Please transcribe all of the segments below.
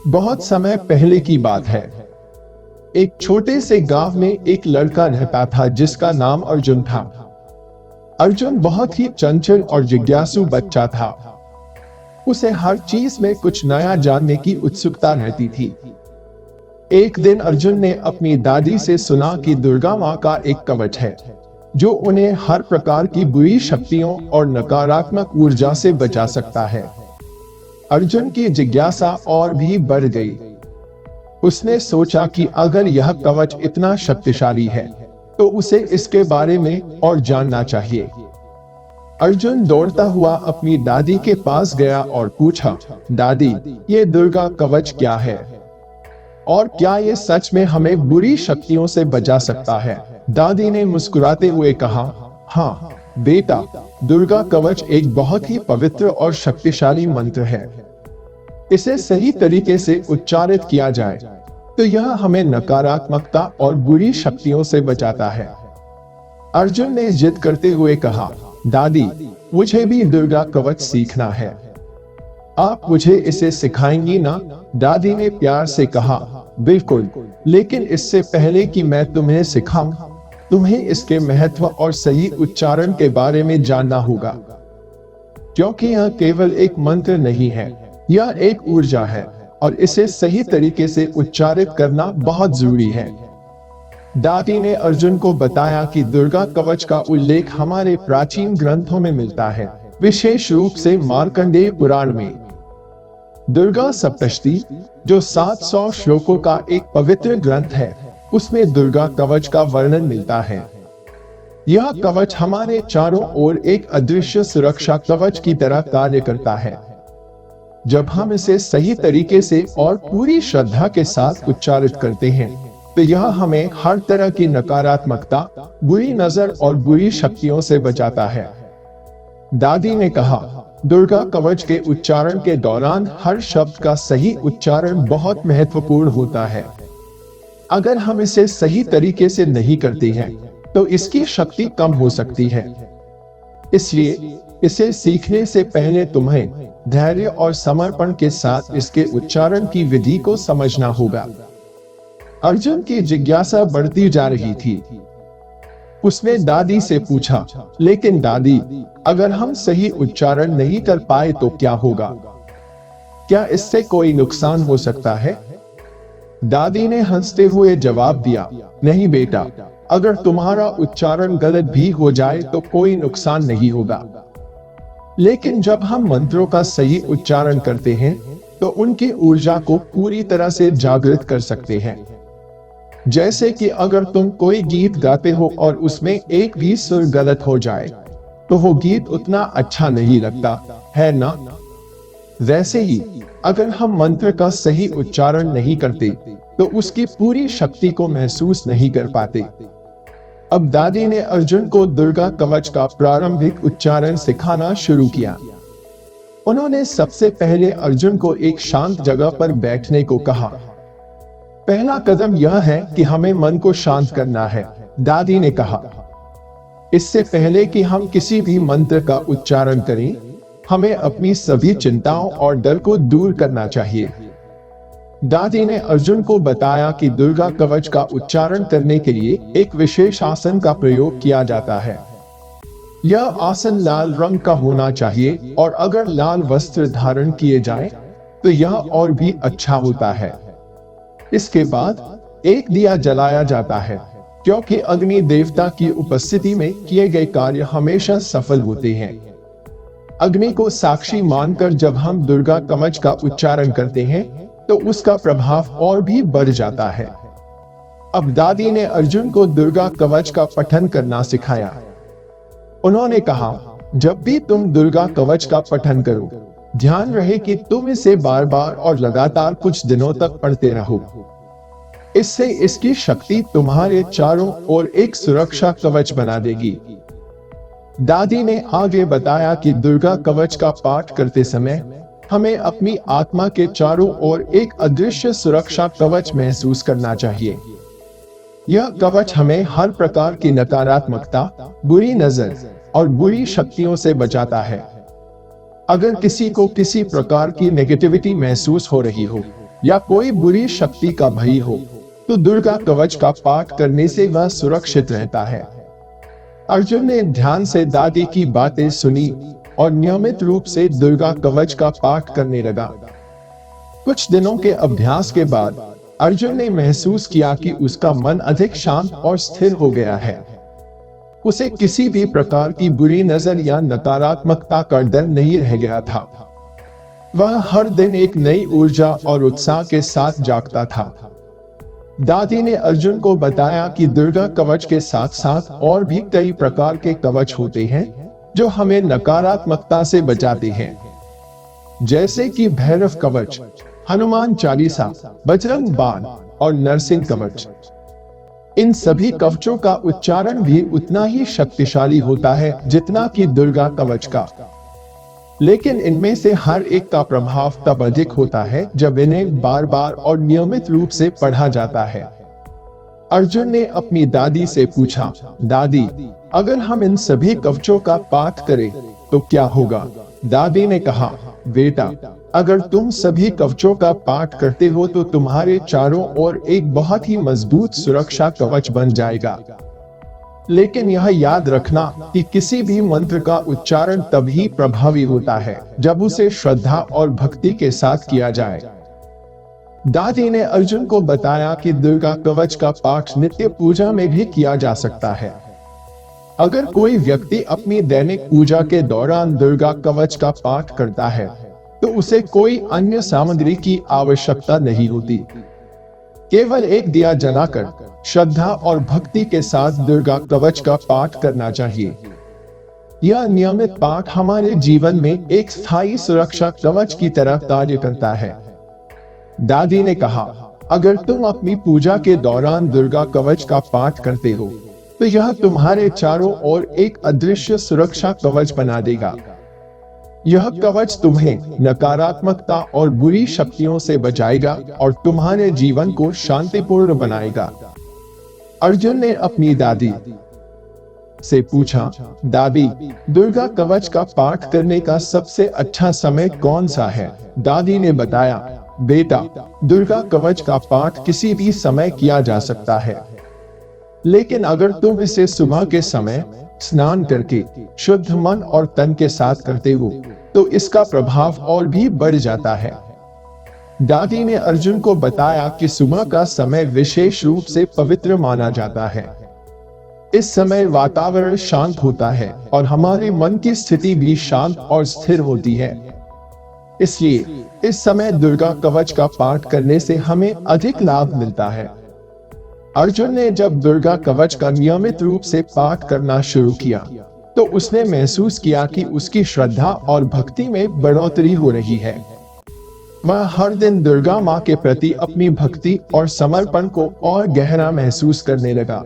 बहुत समय पहले की बात है। एक छोटे से गांव में एक लड़का रहता था जिसका नाम अर्जुन था। अर्जुन बहुत ही चंचल और जिज्ञासु बच्चा था। उसे हर चीज में कुछ नया जानने की उत्सुकता रहती थी। एक दिन अर्जुन ने अपनी दादी से सुना कि दुर्गा माँ का एक कवच है जो उन्हें हर प्रकार की बुरी शक्तियों और नकारात्मक ऊर्जा से बचा सकता है। अर्जुन की जिज्ञासा और भी बढ़ गई। उसने सोचा कि अगर यह कवच इतना शक्तिशाली है तो उसे इसके बारे में और जानना चाहिए। अर्जुन दौड़ता हुआ अपनी दादी के पास गया और पूछा, दादी, ये दुर्गा कवच क्या है और क्या ये सच में हमें बुरी शक्तियों से बचा सकता है? दादी ने मुस्कुराते हुए कहा, हाँ बेटा, दुर्गा कवच एक बहुत ही पवित्र और शक्तिशाली मंत्र है। इसे सही तरीके से उच्चारित किया जाए तो यह हमें नकारात्मकता और बुरी शक्तियों से बचाता है। अर्जुन ने जिद करते हुए कहा, दादी, मुझे भी दुर्गा कवच सीखना है। आप मुझे इसे सिखाएंगी ना? दादी ने प्यार से कहा, बिल्कुल, लेकिन इससे पहले कि मैं तुम्हें सिखाऊं, तुम्हें इसके महत्व और सही उच्चारण के बारे में जानना होगा, क्योंकि यह केवल एक मंत्र नहीं है, यह एक ऊर्जा है और इसे सही तरीके से उच्चारित करना बहुत जरूरी है। दादी ने अर्जुन को बताया कि दुर्गा कवच का उल्लेख हमारे प्राचीन ग्रंथों में मिलता है, विशेष रूप से मार्कंडेय पुराण में। दुर्गा सप्तशती, जो 700 श्लोकों का एक पवित्र ग्रंथ है, उसमें दुर्गा कवच का वर्णन मिलता है। यह कवच हमारे चारों ओर एक अदृश्य सुरक्षा कवच की तरह कार्य करता है। जब हम इसे सही तरीके से और पूरी श्रद्धा के साथ उच्चारित करते हैं तो यह हमें हर तरह की नकारात्मकता, बुरी नजर और बुरी शक्तियों से बचाता है। दादी ने कहा, दुर्गा कवच के उच्चारण के दौरान हर शब्द का सही उच्चारण बहुत महत्वपूर्ण होता है। अगर हम इसे सही तरीके से नहीं करते हैं तो इसकी शक्ति कम हो सकती है। इसलिए इसे सीखने से पहले तुम्हें धैर्य और समर्पण के साथ इसके उच्चारण की विधि को समझना होगा। अर्जुन की जिज्ञासा बढ़ती जा रही थी। उसने दादी से पूछा, लेकिन दादी, अगर हम सही उच्चारण नहीं कर पाए तो क्या होगा? क्या इससे कोई नुकसान हो सकता है? दादी ने हंसते हुए जवाब दिया, नहीं बेटा, अगर तुम्हारा उच्चारण गलत भी हो जाए तो कोई नुकसान नहीं होगा। लेकिन जब हम मंत्रों का सही उच्चारण करते हैं तो उनकी ऊर्जा को पूरी तरह से जागृत कर सकते हैं। जैसे कि अगर तुम कोई गीत गाते हो और उसमें एक भी सुर गलत हो जाए तो वो गीत उतना अच्छा नहीं लगता है ना? वैसे ही अगर हम मंत्र का सही उच्चारण नहीं करते तो उसकी पूरी शक्ति को महसूस नहीं कर पाते। अब दादी ने अर्जुन को दुर्गा कवच का प्रारंभिक उच्चारण सिखाना शुरू किया। उन्होंने सबसे पहले अर्जुन को एक शांत जगह पर बैठने को कहा। पहला कदम यह है कि हमें मन को शांत करना है, दादी ने कहा। इससे पहले कि हम किसी भी मंत्र का उच्चारण करें, हमें अपनी सभी चिंताओं और डर को दूर करना चाहिए। दादी ने अर्जुन को बताया कि दुर्गा कवच का उच्चारण करने के लिए एक विशेष आसन का प्रयोग किया जाता है। यह आसन लाल रंग का होना चाहिए और अगर लाल वस्त्र धारण किए जाएं, तो यह और भी अच्छा होता है। इसके बाद एक दिया जलाया जाता है, क्योंकि अग्नि देवता की उपस्थिति में किए गए कार्य हमेशा सफल होते हैं। अग्नि को साक्षी मानकर जब हम दुर्गा कवच का उच्चारण करते हैं तो उसका प्रभाव और भी बढ़ जाता है। अब दादी ने अर्जुन को दुर्गा कवच का पठन करना सिखाया। उन्होंने कहा, जब भी तुम दुर्गा कवच का पठन करो, ध्यान रहे कि तुम इसे बार बार और लगातार कुछ दिनों तक पढ़ते रहो। इससे इसकी शक्ति तुम्हारे चारों ओर एक सुरक्षा कवच बना देगी। दादी ने आगे बताया कि दुर्गा कवच का पाठ करते समय हमें अपनी आत्मा के चारों ओर एक अदृश्य सुरक्षा कवच महसूस करना चाहिए। यह कवच हमें हर प्रकार की नकारात्मकता, बुरी नजर और बुरी शक्तियों से बचाता है। अगर किसी को किसी प्रकार की नेगेटिविटी महसूस हो रही हो या कोई बुरी शक्ति का भय हो, तो दुर्गा कवच का पाठ करने से वह सुरक्षित रहता है। अर्जुन ने ध्यान से दादी की बातें सुनी और नियमित रूप से दुर्गा कवच का पाठ करने लगा। कुछ दिनों के अभ्यास के बाद अर्जुन ने महसूस किया कि उसका मन अधिक शांत और स्थिर हो गया है। उसे किसी भी प्रकार की बुरी नजर या नकारात्मकता का डर नहीं रह गया था। वह हर दिन एक नई ऊर्जा और उत्साह के साथ जागता था। दादी ने अर्जुन को बताया कि दुर्गा कवच के साथ साथ और भी कई प्रकार के कवच होते हैं जो हमें नकारात्मकता से बचाते हैं, जैसे कि भैरव कवच, हनुमान चालीसा, बजरंग बाण और नरसिंह कवच। इन सभी कवचों का उच्चारण भी उतना ही शक्तिशाली होता है जितना कि दुर्गा कवच का, लेकिन इनमें से हर एक का प्रभाव तब अधिक होता है जब इन्हें बार बार और नियमित रूप से पढ़ा जाता है। अर्जुन ने अपनी दादी से पूछा, दादी, अगर हम इन सभी कवचों का पाठ करें तो क्या होगा? दादी ने कहा, बेटा, अगर तुम सभी कवचों का पाठ करते हो तो तुम्हारे चारों ओर एक बहुत ही मजबूत सुरक्षा कवच बन जाएगा। लेकिन यह याद रखना कि किसी भी मंत्र का उच्चारण तभी प्रभावी होता है जब उसे श्रद्धा और भक्ति के साथ किया जाए। दादी ने अर्जुन को बताया कि दुर्गा कवच का पाठ नित्य पूजा में भी किया जा सकता है। अगर कोई व्यक्ति अपनी दैनिक पूजा के दौरान दुर्गा कवच का पाठ करता है तो उसे कोई अन्य सामग्री की आवश्यकता नहीं होती। केवल एक दिया जलाकर श्रद्धा और भक्ति के साथ दुर्गा कवच का पाठ करना चाहिए। यह नियमित पाठ हमारे जीवन में एक स्थायी सुरक्षा कवच की तरह कार्य करता है। दादी ने कहा, अगर तुम अपनी पूजा के दौरान दुर्गा कवच का पाठ करते हो तो यह तुम्हारे चारों ओर एक अदृश्य सुरक्षा कवच बना देगा। यह कवच तुम्हें नकारात्मकता और बुरी शक्तियों से बचाएगा और तुम्हारे जीवन को शांतिपूर्ण बनाएगा। अर्जुन ने अपनी दादी से पूछा, दादी, दुर्गा कवच का पाठ करने का सबसे अच्छा समय कौन सा है? दादी ने बताया, बेटा, दुर्गा कवच का पाठ किसी भी समय किया जा सकता है, लेकिन अगर तुम इसे सुबह के समय स्नान करके शुद्ध मन और तन के साथ करते हो तो इसका प्रभाव और भी बढ़ जाता है। दादी ने अर्जुन को बताया कि सुबह का समय विशेष रूप से पवित्र माना जाता है। इस समय वातावरण शांत होता है और हमारे मन की स्थिति भी शांत और स्थिर होती है। इसलिए इस समय दुर्गा कवच का पाठ करने से हमें अधिक लाभ मिलता है। अर्जुन ने जब दुर्गा कवच का नियमित रूप से पाठ करना शुरू किया तो उसने महसूस किया कि उसकी श्रद्धा और भक्ति में बढ़ोतरी हो रही है। वह हर दिन दुर्गा माँ के प्रति अपनी भक्ति और समर्पण को और गहरा महसूस करने लगा।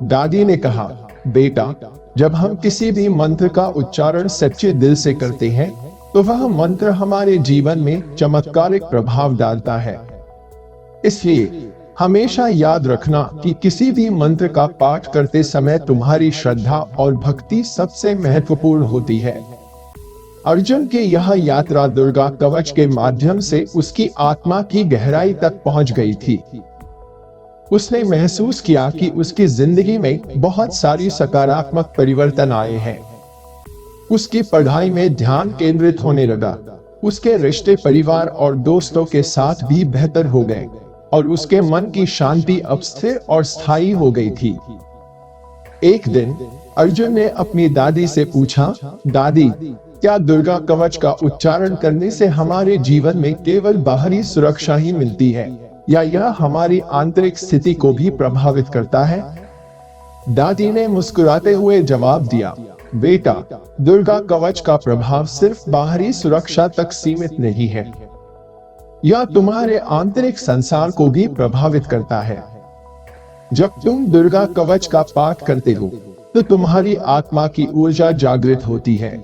दादी ने कहा, बेटा, जब हम किसी भी मंत्र का उच्चारण सच्चे दिल से करते हैं तो वह मंत्र हमारे जीवन में चमत्कारिक प्रभाव डालता है। इसलिए हमेशा याद रखना कि किसी भी मंत्र का पाठ करते समय तुम्हारी श्रद्धा और भक्ति सबसे महत्वपूर्ण होती है। अर्जुन की यह यात्रा दुर्गा कवच के माध्यम से उसकी आत्मा की गहराई तक पहुंच गई थी। उसने महसूस किया कि उसकी जिंदगी में बहुत सारी सकारात्मक परिवर्तन आए हैं। उसकी पढ़ाई में ध्यान केंद्रित होने लगा, उसके रिश्ते परिवार और दोस्तों के साथ भी बेहतर हो गए और उसके मन की शांति अब स्थिर और स्थायी हो गई थी। एक दिन अर्जुन ने अपनी दादी से पूछा, दादी, क्या दुर्गा कवच का उच्चारण करने से हमारे जीवन में केवल बाहरी सुरक्षा ही मिलती है या यह हमारी आंतरिक स्थिति को भी प्रभावित करता है? दादी ने मुस्कुराते हुए जवाब दिया, बेटा, दुर्गा कवच का प्रभाव सिर्फ बाहरी सुरक्षा तक सीमित नहीं है, यह तुम्हारे आंतरिक संसार को भी प्रभावित करता है। जब तुम दुर्गा कवच का पाठ करते हो तो तुम्हारी आत्मा की ऊर्जा जागृत होती है।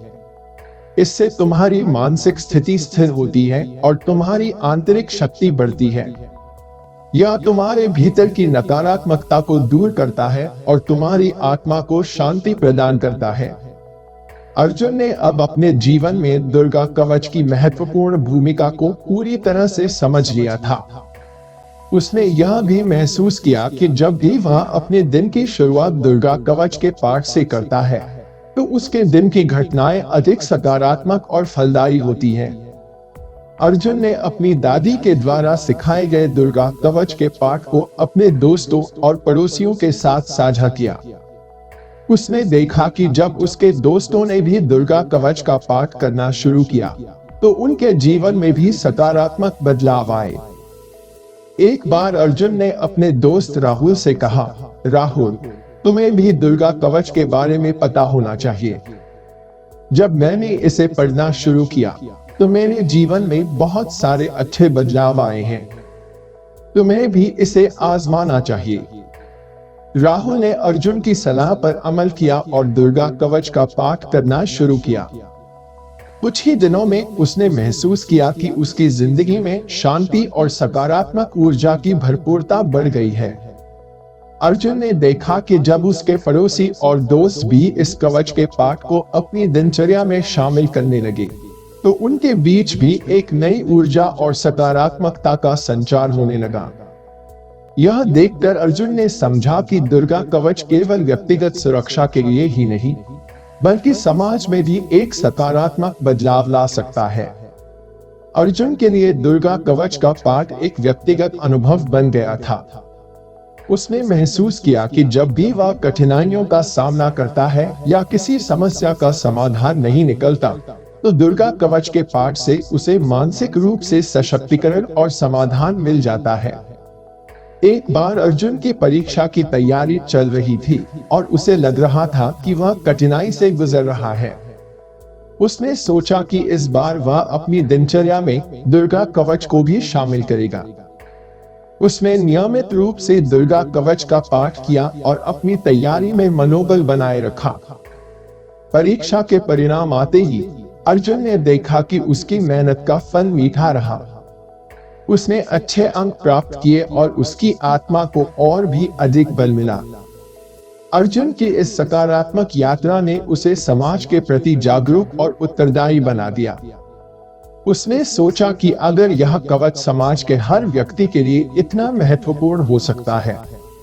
इससे तुम्हारी मानसिक स्थिति स्थिर होती है और तुम्हारी आंतरिक शक्ति बढ़ती है। यह तुम्हारे भीतर की नकारात्मकता को दूर करता है और तुम्हारी आत्मा को शांति प्रदान करता है। अर्जुन ने अब अपने जीवन में दुर्गा कवच की महत्वपूर्ण भूमिका को पूरी तरह से समझ लिया था। उसने यह भी महसूस किया कि जब भी वह अपने दिन की शुरुआत दुर्गा कवच के पाठ से करता है, तो उसके दिन की घटनाएं अधिक सकारात्मक और फलदायी होती हैं। अर्जुन ने अपनी दादी के द्वारा सिखाए गए दुर्गा कवच के पाठ को अपने दोस्तों और पड़ोसियों के साथ साझा किया। उसने देखा कि जब उसके दोस्तों ने भी दुर्गा कवच का पाठ करना शुरू किया, तो उनके जीवन में भी सकारात्मक बदलाव आए। एक बार अर्जुन ने अपने दोस्त राहुल से कहा, राहुल, तुम्हें भी दुर्गा कवच के बारे में पता होना चाहिए। जब मैंने इसे पढ़ना शुरू किया, तो मेरे जीवन में बहुत सारे अच्छे बदलाव आए हैं। तुम्हें भी इसे आजमाना चाहिए। राहुल ने अर्जुन की सलाह पर अमल किया और दुर्गा कवच का पाठ करना शुरू किया। कुछ ही दिनों में उसने महसूस किया कि उसकी जिंदगी में शांति और सकारात्मक ऊर्जा की भरपूरता बढ़ गई है। अर्जुन ने देखा कि जब उसके पड़ोसी और दोस्त भी इस कवच के पाठ को अपनी दिनचर्या में शामिल करने लगे, तो उनके बीच भी एक नई ऊर्जा और सकारात्मकता का संचार होने लगा। यह देखकर अर्जुन ने समझा कि दुर्गा कवच केवल व्यक्तिगत सुरक्षा के लिए ही नहीं, बल्कि समाज में भी एक सकारात्मक बदलाव ला सकता है। अर्जुन के लिए दुर्गा कवच का पाठ एक व्यक्तिगत अनुभव बन गया था। उसने महसूस किया कि जब भी वह कठिनाइयों का सामना करता है या किसी समस्या का समाधान नहीं निकलता, तो दुर्गा कवच के पाठ से उसे मानसिक रूप से सशक्तिकरण और समाधान मिल जाता है। एक बार अर्जुन की परीक्षा की तैयारी चल रही थी और उसे लग रहा था कि वह कठिनाई से गुजर रहा है। उसने सोचा कि इस बार वह अपनी दिनचर्या में दुर्गा कवच को भी शामिल करेगा। उसने नियमित रूप से दुर्गा कवच का पाठ किया और अपनी तैयारी में मनोबल बनाए रखा। परीक्षा के परिणाम आते ही अर्जुन ने देखा कि उसकी मेहनत का फल मीठा रहा। उसने अच्छे अंक प्राप्त किए और उसकी आत्मा को और भी अधिक बल मिला। अर्जुन की इस सकारात्मक यात्रा ने उसे समाज के प्रति जागरूक और उत्तरदायी बना दिया। उसने सोचा कि अगर यह कवच समाज के हर व्यक्ति के लिए इतना महत्वपूर्ण हो सकता है,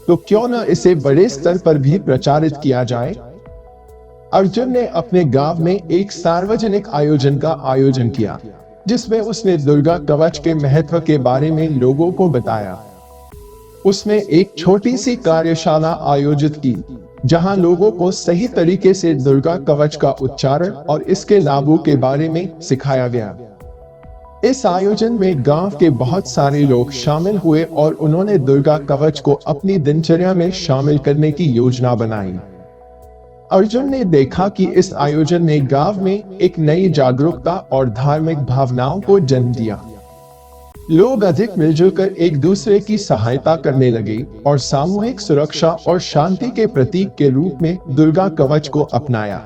तो क्यों न इसे बड़े स्तर पर भी प्रचारित किया जाए। अर्जुन ने अपने गांव में एक सार्वजनिक आयोजन का आयोजन किया, जिसमें उसने दुर्गा कवच के महत्व के बारे में लोगों को बताया। उसने एक छोटी सी कार्यशाला आयोजित की, जहां लोगों को सही तरीके से दुर्गा कवच का उच्चारण और इसके लाभों के बारे में सिखाया गया। इस आयोजन में गांव के बहुत सारे लोग शामिल हुए और उन्होंने दुर्गा कवच को अपनी दिनचर्या में शामिल करने की योजना बनाई। अर्जुन ने देखा कि इस आयोजन ने गांव में एक नई जागरूकता और धार्मिक भावनाओं को जन्म दिया। लोग अधिक मिलजुल कर एक दूसरे की सहायता करने लगे और सामूहिक सुरक्षा और शांति के प्रतीक के रूप में दुर्गा कवच को अपनाया।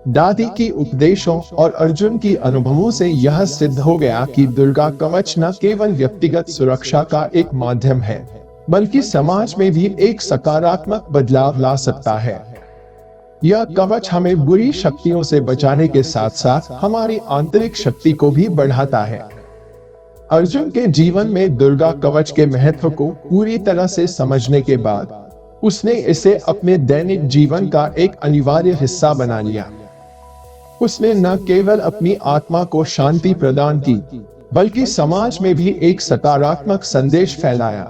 दादी की उपदेशों और अर्जुन की अनुभवों से यह सिद्ध हो गया कि दुर्गा कवच न केवल व्यक्तिगत सुरक्षा का एक माध्यम है, बल्कि समाज में भी एक सकारात्मक बदलाव ला सकता है। यह कवच हमें बुरी शक्तियों से बचाने के साथ साथ हमारी आंतरिक शक्ति को भी बढ़ाता है। अर्जुन के जीवन में दुर्गा कवच के महत्व को पूरी तरह से समझने के बाद उसने इसे अपने दैनिक जीवन का एक अनिवार्य हिस्सा बना लिया। उसने न केवल अपनी आत्मा को शांति प्रदान की, बल्कि समाज में भी एक सकारात्मक संदेश फैलाया।